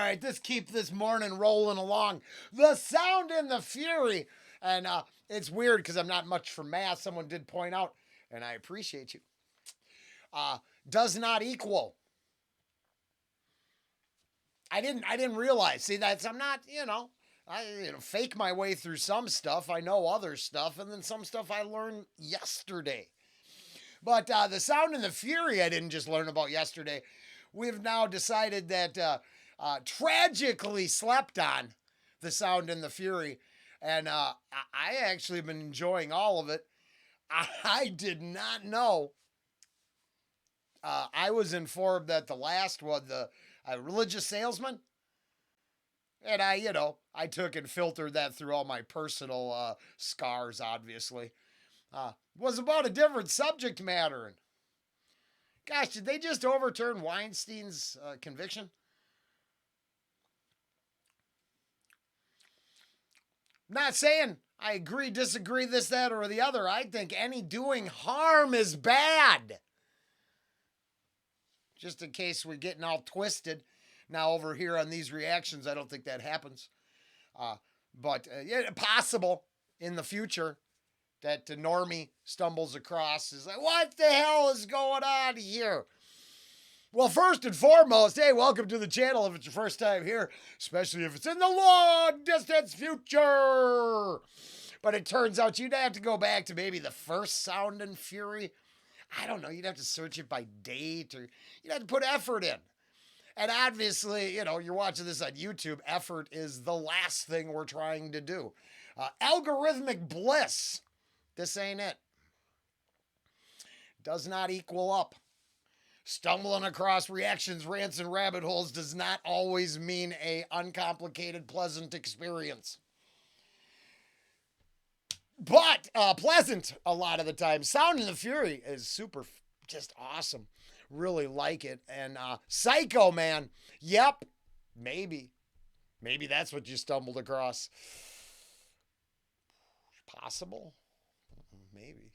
right, let's keep this morning rolling along. The Sound and the Fury. And it's weird because I'm not much for math. Someone did point out, and I appreciate you. Does not equal. I didn't realize. See, I'm not, I fake my way through some stuff. I know other stuff, and then some stuff I learned yesterday. But the Sound and the Fury I didn't just learn about yesterday. We've now decided that tragically slept on the Sound and the Fury. And I actually have been enjoying all of it. I did not know. I was informed that the last one, the Religious Salesman, and I took and filtered that through all my personal scars, obviously. Was about a different subject matter. And gosh, did they just overturn Weinstein's conviction? Not saying I agree, disagree, this, that, or the other. I think any doing harm is bad. Just in case we're getting all twisted. Now over here on these reactions, I don't think that happens. But yeah, possible in the future that the normie stumbles across is like, what the hell is going on here? Well, first and foremost, hey, welcome to the channel if it's your first time here, especially if it's in the long distance future. But it turns out you'd have to go back to maybe the first Sound and Fury. I don't know, you'd have to search it by date, or you'd have to put effort in. And obviously, you're watching this on YouTube, effort is the last thing we're trying to do. Algorithmic bliss. This ain't it. Does not equal up. Stumbling across reactions, rants, and rabbit holes does not always mean a uncomplicated, pleasant experience. But pleasant a lot of the time. Sound and the Fury is super, just awesome. Really like it. And PsychoMan, yep, maybe. Maybe that's what you stumbled across. Possible? Maybe.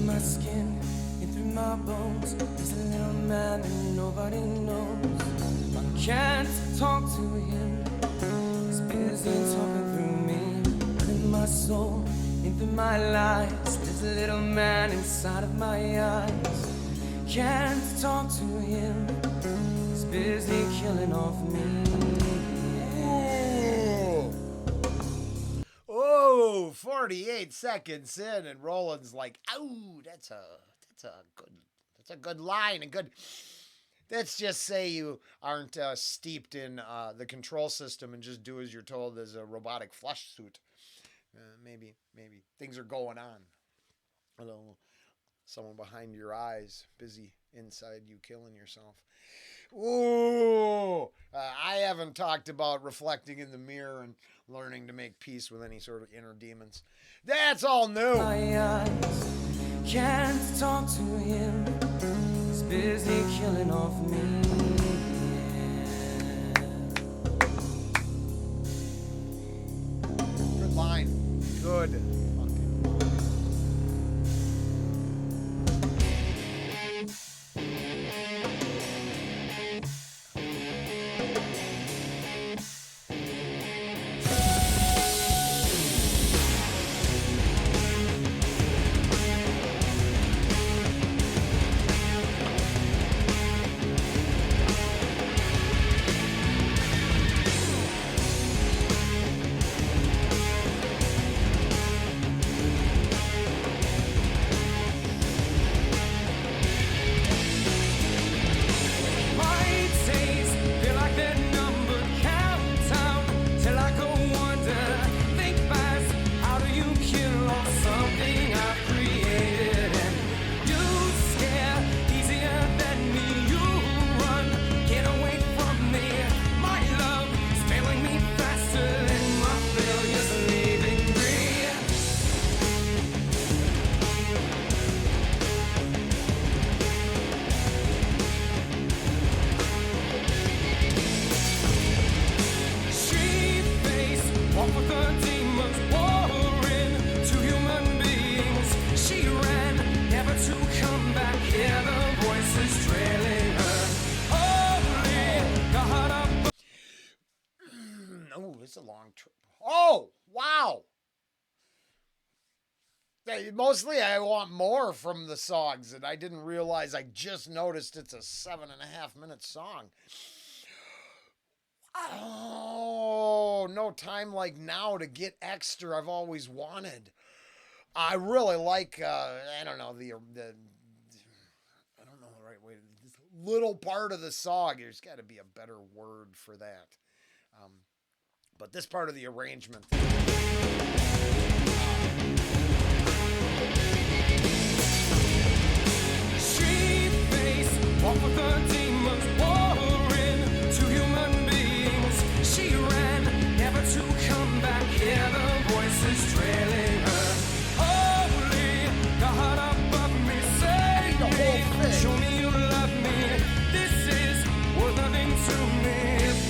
My skin and through my bones, there's a little man that nobody knows. I can't talk to him, he's busy talking through me. But in my soul, in through my lies, there's a little man inside of my eyes. Can't talk to him, he's busy killing off me. Oh, 48 seconds in, and Rollen's like, "Oh, that's a good line, and good." Let's just say you aren't steeped in the control system and just do as you're told as a robotic flush suit. Maybe things are going on. I don't know, someone behind your eyes, busy inside you killing yourself. Ooh, I haven't talked about reflecting in the mirror and learning to make peace with any sort of inner demons. That's all new. My eyes can't talk to him, he's busy killing off me. Good line. Good. it's a long trip. Oh, wow. Mostly I want more from the songs, and I didn't realize. I just noticed it's a 7.5 minute song. Oh, no time like now to get extra. I've always wanted. I really like. I don't know the. I don't know the right way. This little part of the song. There's got to be a better word for that. But this part of the arrangement. Street face, walk with the demons, warring to human beings. She ran, never to come back. Hear the voices trailing her. Holy God above me, say, show me you love me. This is worth living to me.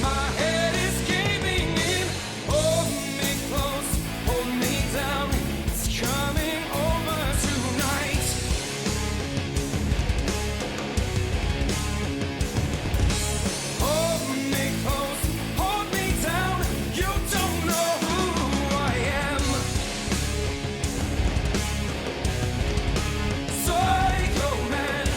My head is caving in. Hold me close, hold me down. It's coming over tonight. Hold me close, hold me down. You don't know who I am. Psycho Man.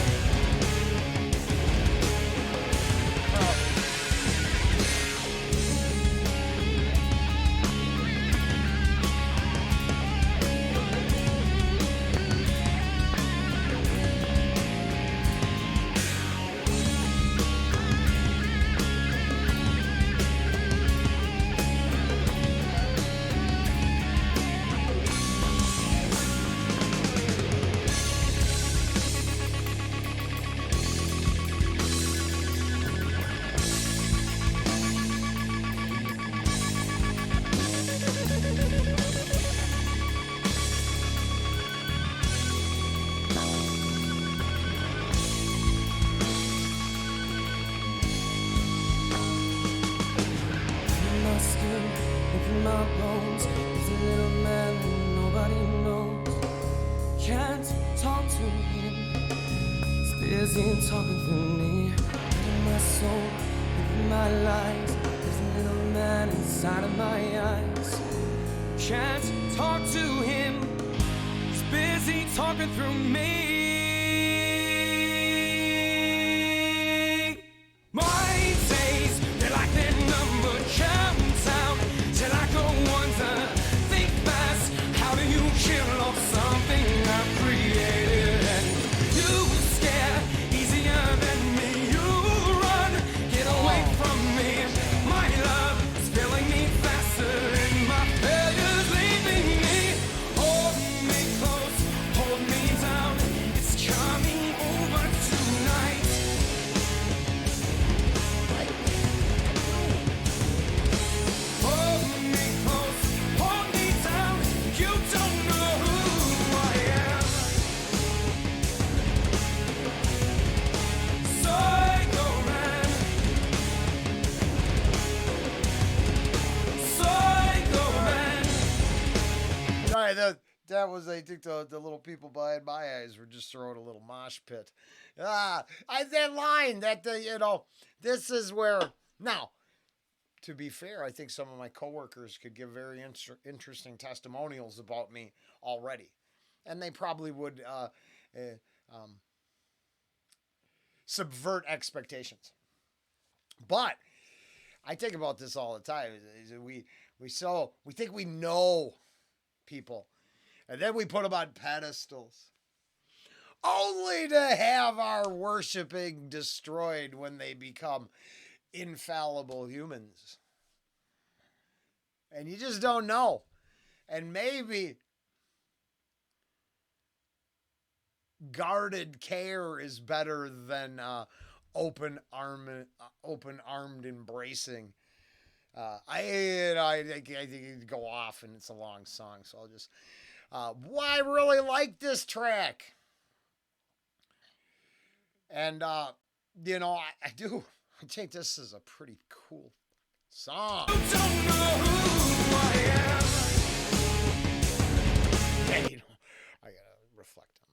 In my skin, in my bones, there's a little man that nobody knows. Can't talk to him, he's busy talking through me. In my soul, in my lies, there's a little man inside of my eyes. Can't talk to him, he's busy talking through me. My days, they're like their number countdown till I go under. Think fast, how do you kill off something I've created? And you scare easier than me. You run, get away from me. My love is filling me faster, and my failure's leaving me. Hold me close, hold me down. It's coming over tonight. Hold me close, hold me down. You don't know who I am. Psycho Man. Psycho Man. All right, that was. I think the little people behind my eyes were just throwing a little mosh pit. That line that this is where now. To be fair, I think some of my coworkers could give very interesting testimonials about me already, and they probably would subvert expectations. But I think about this all the time. We think we know people, and then we put them on pedestals, only to have our worshiping destroyed when they become infallible humans. And you just don't know. And maybe guarded care is better than open armed embracing. I think it'd go off, and it's a long song, so I'll just. I really like this track, and I do. I think this is a pretty cool song. You don't know who I am. Hey, I gotta reflect on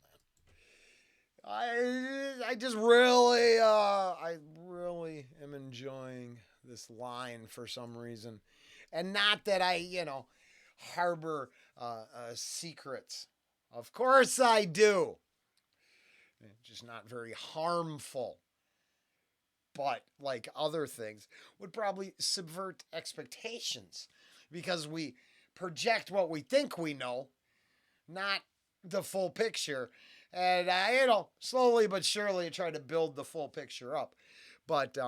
that. I just really, I really am enjoying this line for some reason. And not that I, harbor secrets. Of course I do. Just not very harmful. But like other things, would probably subvert expectations because we project what we think we know, not the full picture. And slowly but surely try to build the full picture up. But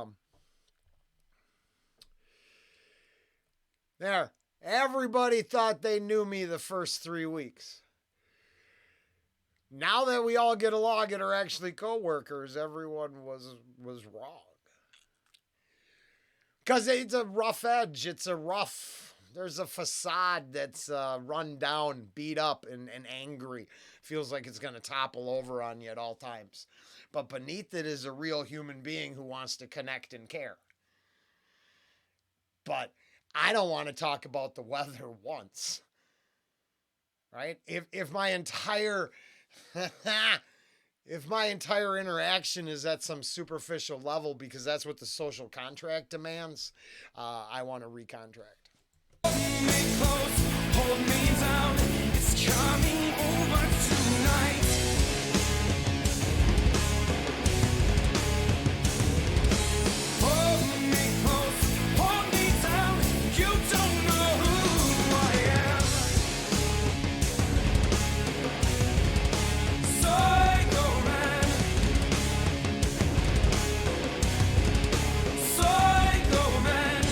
there, everybody thought they knew me the first 3 weeks. Now that we all get along and are actually co-workers, everyone was wrong. Because it's a rough edge. There's a facade that's run down, beat up, and angry. Feels like it's going to topple over on you at all times. But beneath it is a real human being who wants to connect and care. But I don't want to talk about the weather once. Right? If my entire... If my entire interaction is at some superficial level because that's what the social contract demands, I want to recontract. Hold me close, hold me down. It's coming over tonight. Hold me close, hold me down. You don't know who I am. PsychoMan. PsychoMan.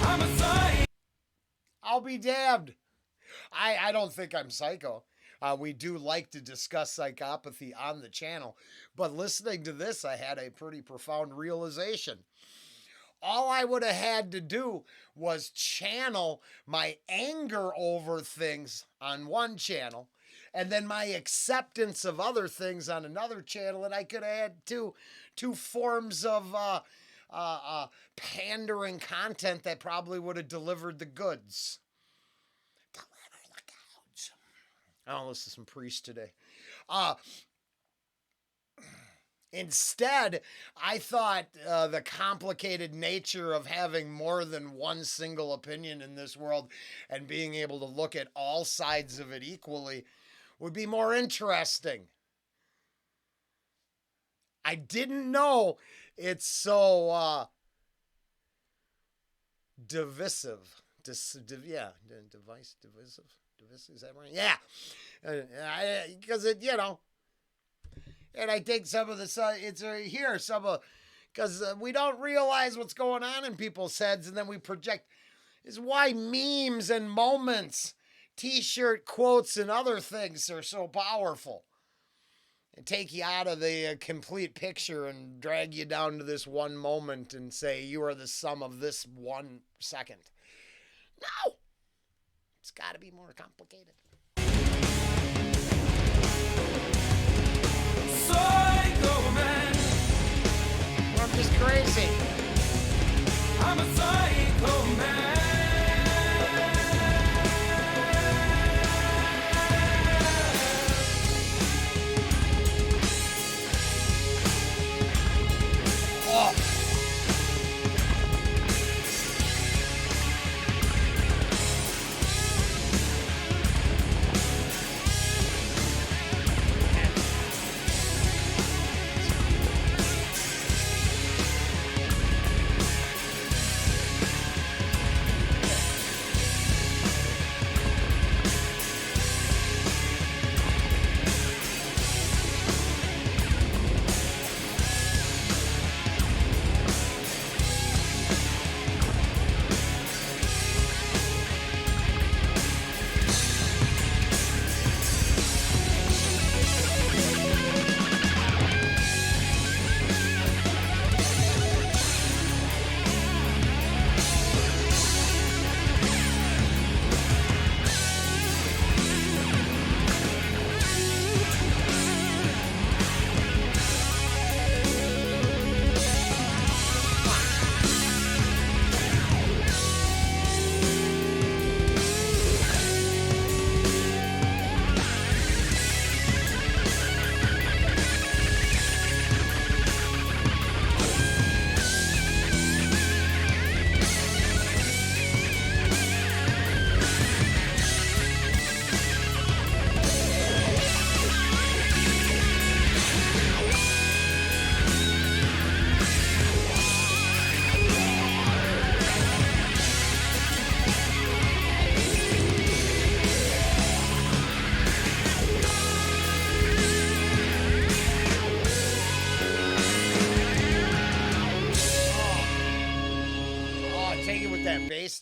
I'm a psycho. I'll be damned. I don't think I'm psycho. We do like to discuss psychopathy on the channel. But listening to this, I had a pretty profound realization. All I would have had to do was channel my anger over things on one channel and then my acceptance of other things on another channel, and I could have had two forms of pandering content that probably would have delivered the goods. Deliver the goods. I don't listen to some priests today. Instead, I thought the complicated nature of having more than one single opinion in this world and being able to look at all sides of it equally would be more interesting. I didn't know it's so divisive. Divisive. Is that right? Yeah. Because and I think some of the because we don't realize what's going on in people's heads, and then we project. Is why memes and moments, T-shirt quotes, and other things are so powerful. And take you out of the complete picture and drag you down to this one moment and say you are the sum of this 1 second. No, it's got to be more complicated. PsychoMan. I'm just crazy. I'm a PsychoMan. Oh.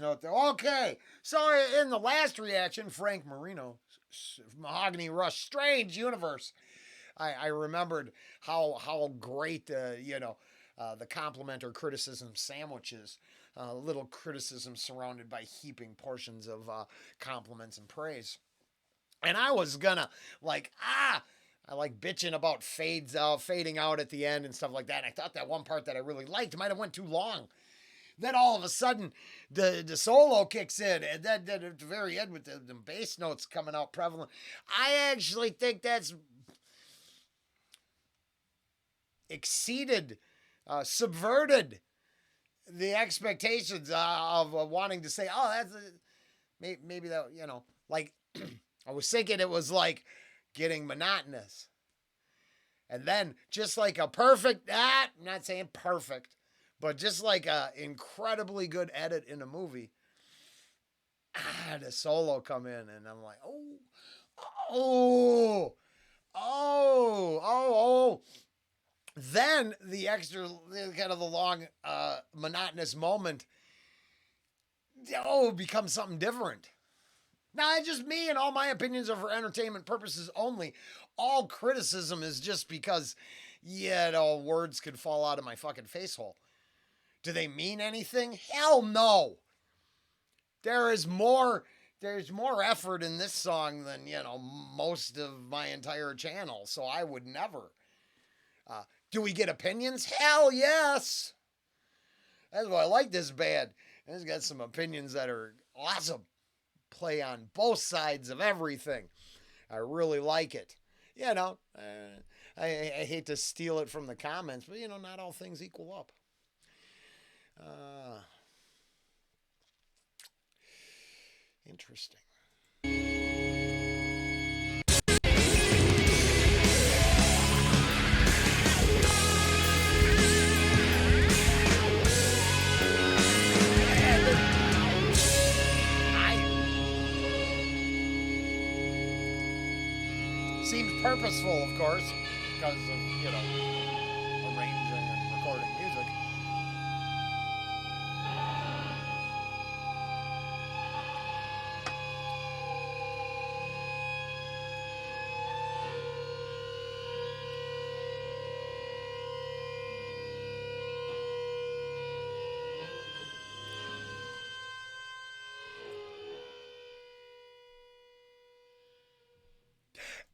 note there. Okay, so in the last reaction, Frank Marino, Mahogany Rush, Strange Universe. I remembered how great the compliment or criticism sandwich is. Little criticism surrounded by heaping portions of compliments and praise. And I was gonna I like bitching about fading out at the end and stuff like that. And I thought that one part that I really liked might have went too long. Then all of a sudden, the solo kicks in, and then at the very end with the bass notes coming out prevalent. I actually think that's exceeded, subverted the expectations of wanting to say, oh, maybe that, like I was thinking it was like getting monotonous. And then just like a perfect, I'm not saying perfect, but just like a incredibly good edit in a movie, the solo come in and I'm like, oh. Then the extra, kind of the long, monotonous moment, becomes something different. Now, it's just me and all my opinions are for entertainment purposes only. All criticism is just because, words could fall out of my fucking face hole. Do they mean anything? Hell no. There's more effort in this song than, most of my entire channel. So I would never. Do we get opinions? Hell yes. That's why I like this band. It's got some opinions that are awesome. Play on both sides of everything. I really like it. I hate to steal it from the comments, but not all things equal up. Interesting. Seems purposeful, of course, because of, arranging and recording music.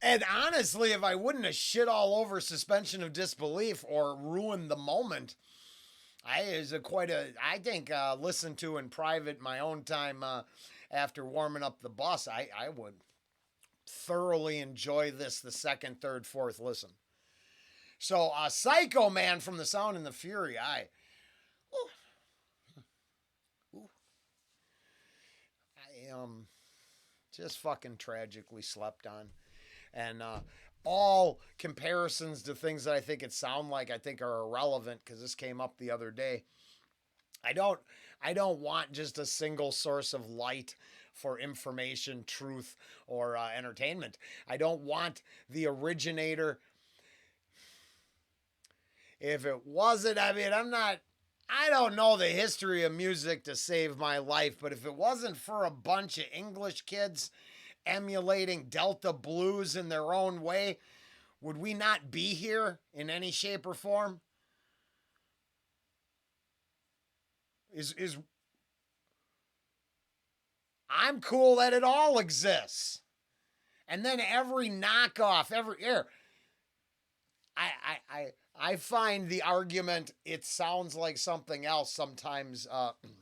And honestly, if I wouldn't have shit all over suspension of disbelief or ruined the moment, I think listen to in private my own time after warming up the bus, I would thoroughly enjoy this the second, third, fourth listen. So PsychoMan from The Sound and the Fury, I just fucking tragically slept on. And all comparisons to things that I think it sound like I think are irrelevant because this came up the other day. I don't want just a single source of light for information, truth, or entertainment. I don't want the originator. If it wasn't, I don't know the history of music to save my life, but if it wasn't for a bunch of English kids emulating Delta blues in their own way, would we not be here in any shape or form? I'm cool that it all exists. And then every knockoff, I find the argument it sounds like something else sometimes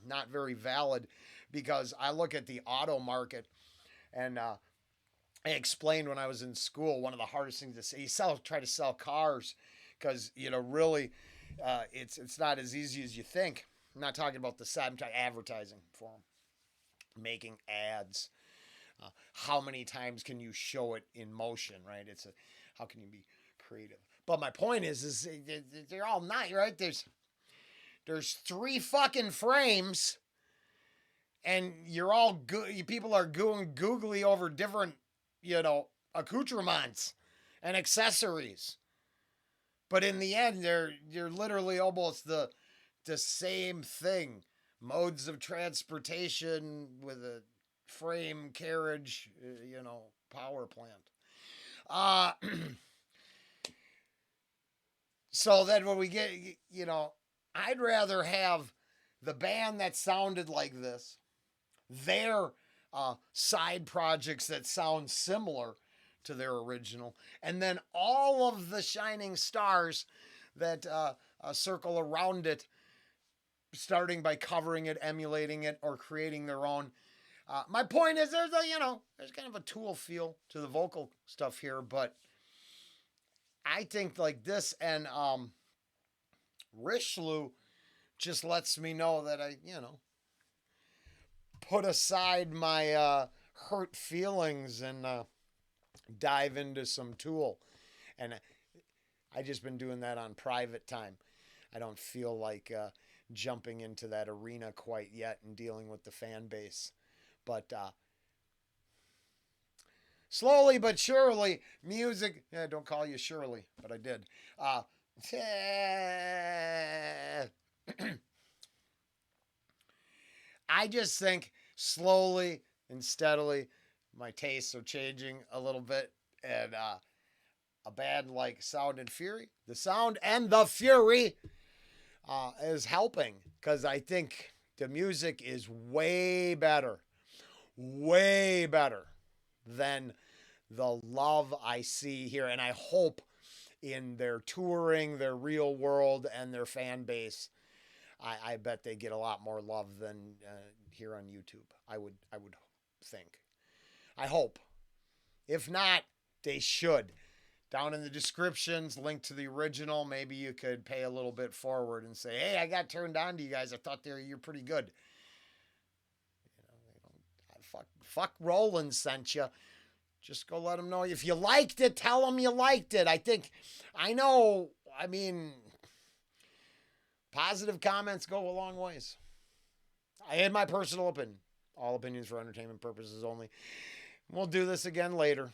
not very valid, because I look at the auto market. And I explained when I was in school, one of the hardest things to say, try to sell cars, because, really, it's not as easy as you think. I'm not talking about the side, I'm talking advertising for them, making ads. How many times can you show it in motion, right? How can you be creative? But my point is they're all not, right? There's 3 fucking frames. And you're all people are going googly over different, accoutrements and accessories. But in the end, you're literally almost the same thing, modes of transportation with a frame carriage, power plant. Uh, so then when we get, I'd rather have the band that sounded like this, their side projects that sound similar to their original, and then all of the shining stars that circle around it, starting by covering it, emulating it, or creating their own. My point is, there's kind of a Tool feel to the vocal stuff here, but I think like this and Richelieu just lets me know that I, put aside my hurt feelings and dive into some Tool. And I just been doing that on private time. I don't feel like jumping into that arena quite yet and dealing with the fan base. But slowly but surely, music. Yeah, don't call you Shirley, but I did. I just think slowly and steadily, my tastes are changing a little bit, and a band like Sound and Fury, the Sound and the Fury, is helping because I think the music is way better than the love I see here, and I hope in their touring, their real world, and their fan base. I bet they get a lot more love than here on YouTube. I would think. I hope. If not, they should. Down in the descriptions, link to the original. Maybe you could pay a little bit forward and say, "Hey, I got turned on to you guys. I thought you're pretty good." Fuck Rollen sent you. Just go let them know. If you liked it, tell them you liked it. I mean, positive comments go a long ways. I had my personal opinion. All opinions for entertainment purposes only. We'll do this again later.